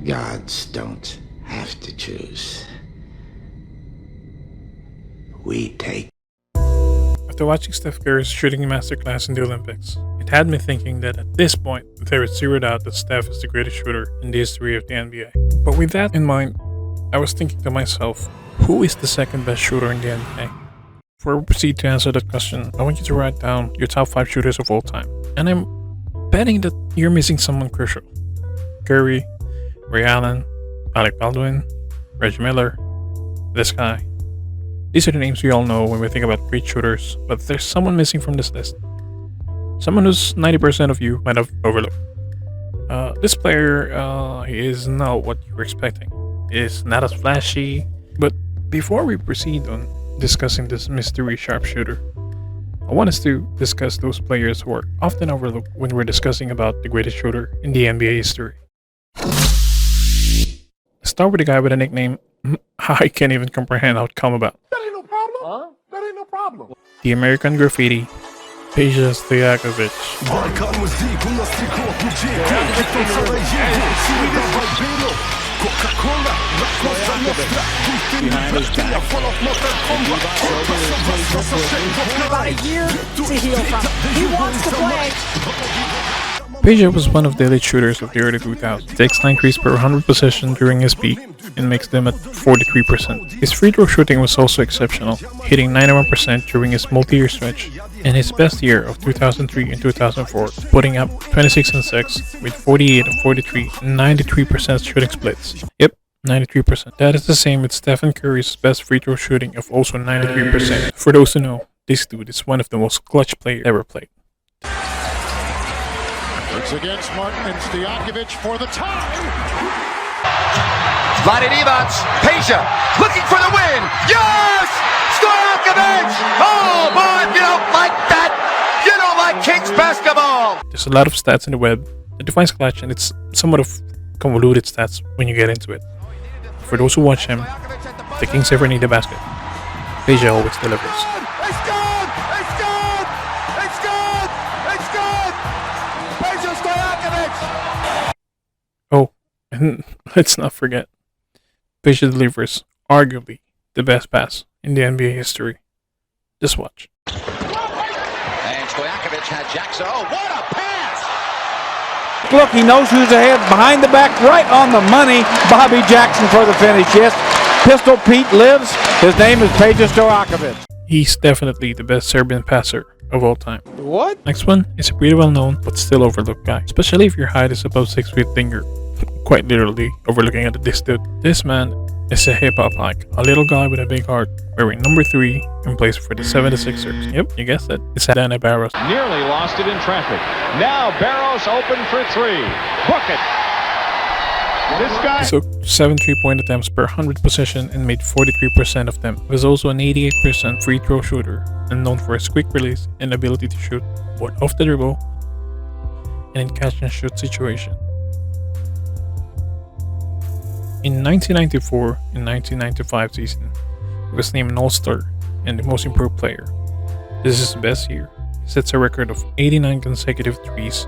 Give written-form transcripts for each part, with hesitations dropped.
Gods don't have to choose. We take. After watching Steph Curry's shooting masterclass in the Olympics, it had me thinking that at this point, there is zero doubt that Steph is the greatest shooter in the history of the NBA. But with that in mind, I was thinking to myself, who is the second best shooter in the NBA? Before we proceed to answer that question, I want you to write down your top 5 shooters of all time. And I'm betting that you're missing someone crucial. Curry, Ray Allen, Alec Baldwin, Reggie Miller, this guy. These are the names we all know when we think about great shooters, but there's someone missing from this list. Someone who's 90% of you might have overlooked. This player is not what you were expecting. Is not as flashy, but before we proceed on discussing this mystery sharpshooter, I want us to discuss those players who are often overlooked when we're discussing about the greatest shooter in the NBA history. Let's start with a guy with a nickname I can't even comprehend how it come about. That ain't no problem. Huh? That ain't no problem. The American Graffiti, Peja Stojakovic. About a year to heal from. He wants to play. Peja was one of the elite shooters of the early 2000s. Takes 9 threes per 100 possession during his peak and makes them at 43%. His free throw shooting was also exceptional, hitting 91% during his multi-year stretch, and his best year of 2003 and 2004, putting up 26 and 6 with 48 of 43 and 93% shooting splits. Yep, 93%. That is the same with Stephen Curry's best free throw shooting of also 93%. For those who know, this dude is one of the most clutch players ever played. It's against Martin and Stojakovic for the tie. Vlade Divac, Peja, looking for the win. Yes! Stojakovic! Oh boy, if you don't like that, you don't like Kings basketball. There's a lot of stats in the web that defines clutch, and it's somewhat of convoluted stats when you get into it. For those who watch him, if the Kings ever need a basket, Peja always delivers. It's good! It's good! It's good! It's good! Peja Stojakovic! Oh, and let's not forget, Peja delivers arguably the best pass in the NBA history. Just watch. And Stojakovic had Jackson. Oh, what a pass! Look, he knows who's ahead, behind the back, right on the money. Bobby Jackson for the finish, yes. Pistol Pete lives. His name is Peja Stojakovic. He's definitely the best Serbian passer of all time. What? Next one is a pretty well known but still overlooked guy, especially if your height is above 6 feet, then you're quite literally overlooking at this dude. This man is a hip-hop icon, a little guy with a big heart, wearing number 3 and plays for the 76ers. Yep, you guessed it. It's Dana Barros. Nearly lost it in traffic. Now Barros open for 3. Book it. This guy. He took 7 3-point attempts per 100 possession and made 43% of them. He was also an 88% free throw shooter and known for his quick release and ability to shoot both off the dribble and in catch and shoot situation. In 1994 and 1995 season, he was named an All-Star and the most improved player. This is his best year. He sets a record of 89 consecutive threes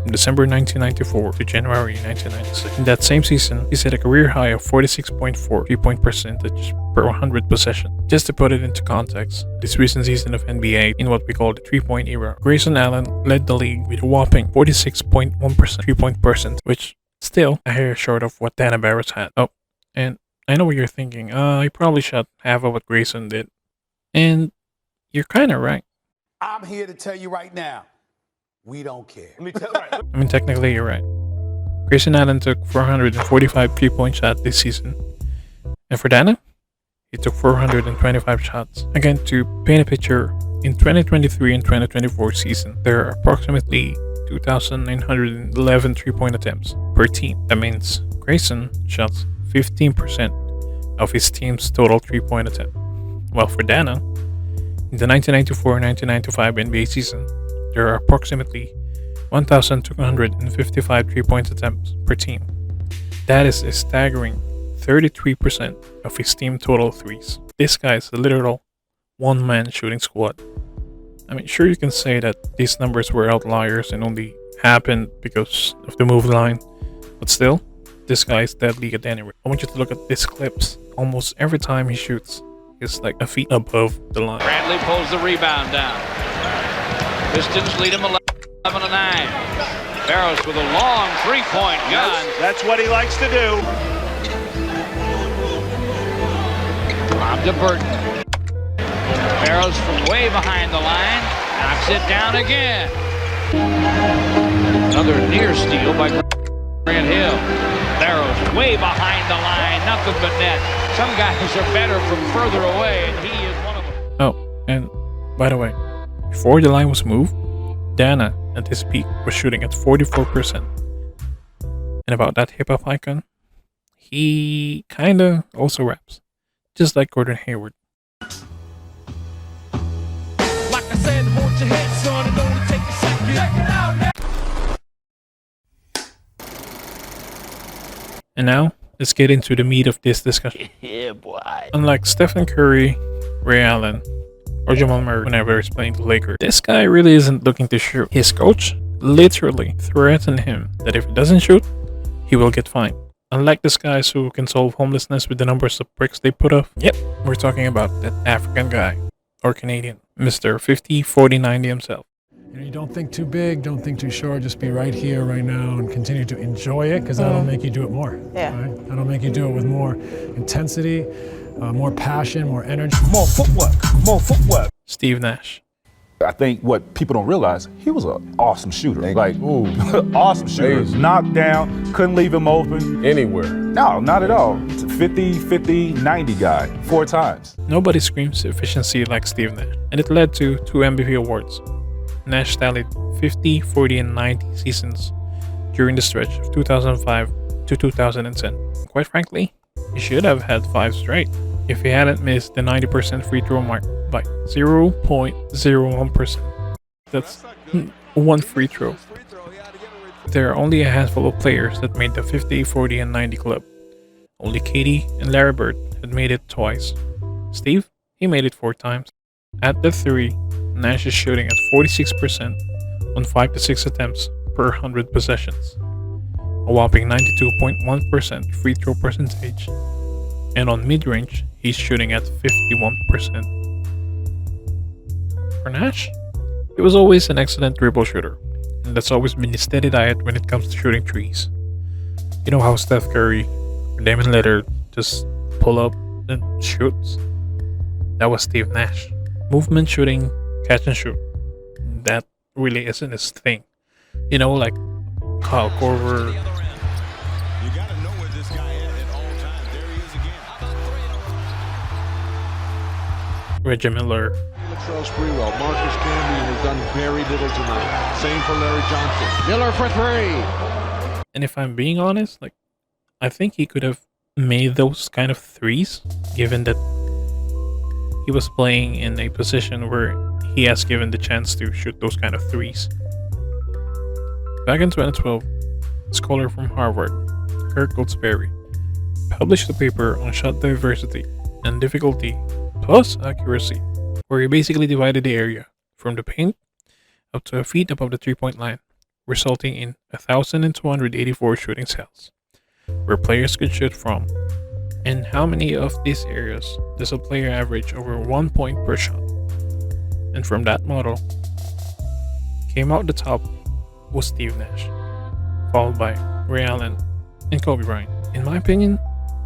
from December 1994 to January 1996. In that same season, he set a career high of 46.4 3-point percentage per 100 possession. Just to put it into context, this recent season of NBA in what we call the 3-point era, Grayson Allen led the league with a whopping 46.1% 3-point percent, which still a hair short of what Dana Barros had. Oh, and I know what you're thinking. He probably shot half of what Grayson did. And you're kind of right. I'm here to tell you right now, we don't care. I mean, technically, you're right. Grayson Allen took 445 3-point shots this season. And for Dana, he took 425 shots. Again, to paint a picture, in 2023 and 2024 season, there are approximately 2,911 3-point attempts per team. That means Grayson shot 15% of his team's total 3-point attempt. While for Dana, in the 1994-1995 NBA season, there are approximately 1,255 3-point attempts per team. That is a staggering 33% of his team total threes. This guy is a literal one-man shooting squad. I mean, sure, you can say that these numbers were outliers and only happened because of the move line, but still, this guy is deadly at any rate. I want you to look at these clips. Almost every time he shoots, he's like a feet above the line. Bradley pulls the rebound down. Pistons lead him 11-9. Barros with a long three-point gun. That's what he likes to do. Lob to Burton. Barros from way behind the line. Knocks it down again. Another near steal by Grant Hill. Barros way behind the line. Nothing but net. Some guys are better from further away, and he is one of them. Oh, and by the way, before the line was moved, Dana at his peak was shooting at 44%. And about that hip-hop icon, he kinda also raps, just like Gordon Hayward. Like I said, hold your head, son, and only take a second. Check it out now. And now, let's get into the meat of this discussion. Yeah, boy. Unlike Stephen Curry, Ray Allen, or Jamal Murray whenever he's playing the Lakers, this guy really isn't looking to shoot. His coach literally threatened him that if he doesn't shoot, he will get fined. Unlike these guys who can solve homelessness with the numbers of bricks they put up. Yep, we're talking about that African guy, or Canadian, Mr. 50, 40, 90 himself. You know, you don't think too big, don't think too short, just be right here, right now, and continue to enjoy it, because that'll make you do it more. Yeah. Right? That'll make you do it with more intensity, more passion, more energy. More footwork, more footwork. Steve Nash. I think what people don't realize, he was an awesome shooter. Awesome shooter. Knocked down, couldn't leave him open. Anywhere. No, not at all. It's a 50, 50, 90 guy, 4 times. Nobody screams efficiency like Steve Nash, and it led to 2 MVP awards. Nash tallied 50, 40, and 90 seasons during the stretch of 2005 to 2010. Quite frankly, he should have had 5 straight if he hadn't missed the 90% free throw mark by 0.01%. That's 1 free throw. There are only a handful of players that made the 50, 40, and 90 club. Only Katie and Larry Bird had made it twice. Steve, he made it 4 times. At the 3, Nash is shooting at 46% on 5 to 6 attempts per 100 possessions, a whopping 92.1% free throw percentage, and on mid-range, he's shooting at 51%. For Nash, he was always an excellent dribble shooter, and that's always been his steady diet when it comes to shooting threes. You know how Steph Curry or Damian Lillard just pull up and shoots? That was Steve Nash. Movement shooting, catch and shoot. That really isn't his thing. You know, like Kyle Korver. You gotta know where this guy at all times. There he is again. Reggie Miller. Latrell's pretty well. Marcus Camby has done very little tonight. Same for Larry Johnson. Miller for 3. And if I'm being honest, like, I think he could have made those kind of threes, given that he was playing in a position where he has given the chance to shoot those kind of threes. Back in 2012, a scholar from Harvard, Kirk Goldsberry, published a paper on shot diversity and difficulty plus accuracy, where he basically divided the area from the paint up to a feet above the 3-point line, resulting in 1,284 shooting cells, where players could shoot from. And how many of these areas does a player average over 1 point per shot? And from that model, came out the top was Steve Nash, followed by Ray Allen and Kobe Bryant. In my opinion,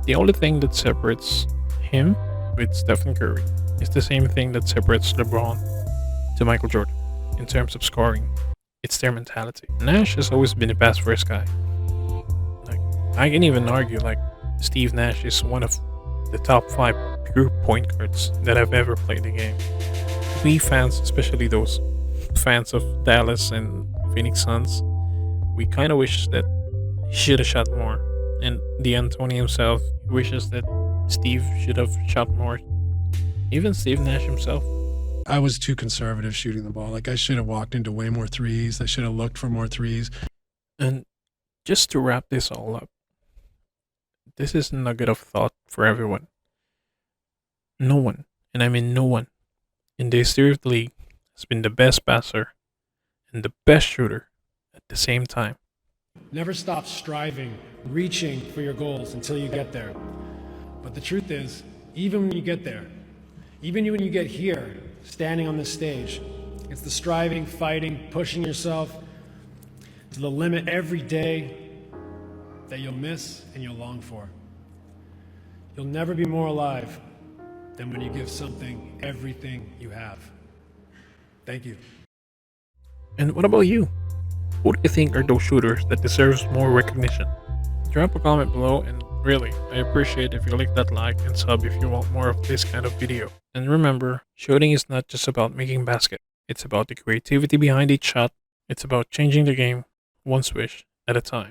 the only thing that separates him with Stephen Curry is the same thing that separates LeBron to Michael Jordan in terms of scoring. It's their mentality. Nash has always been a pass first guy. Like, I can even argue like Steve Nash is one of the top 5 pure point guards that have ever played the game. We fans, especially those fans of Dallas and Phoenix Suns, we kind of wish that he should have shot more. And D'Antoni himself wishes that Steve should have shot more. Even Steve Nash himself. I was too conservative shooting the ball. Like, I should have walked into way more threes. I should have looked for more threes. And just to wrap this all up, this is a nugget of thought for everyone. No one, and I mean no one, in the history of the league has been the best passer and the best shooter at the same time. Never stop striving, reaching for your goals until you get there. But the truth is, even when you get there, even when you get here, standing on this stage, it's the striving, fighting, pushing yourself to the limit every day that you'll miss and you'll long for. You'll never be more alive than when you give something everything you have. Thank you. And what about you? Who do you think are those shooters that deserves more recognition? Drop a comment below, and really, I appreciate if you click that like and sub if you want more of this kind of video. And remember, shooting is not just about making basket. It's about the creativity behind each shot. It's about changing the game one swish at a time.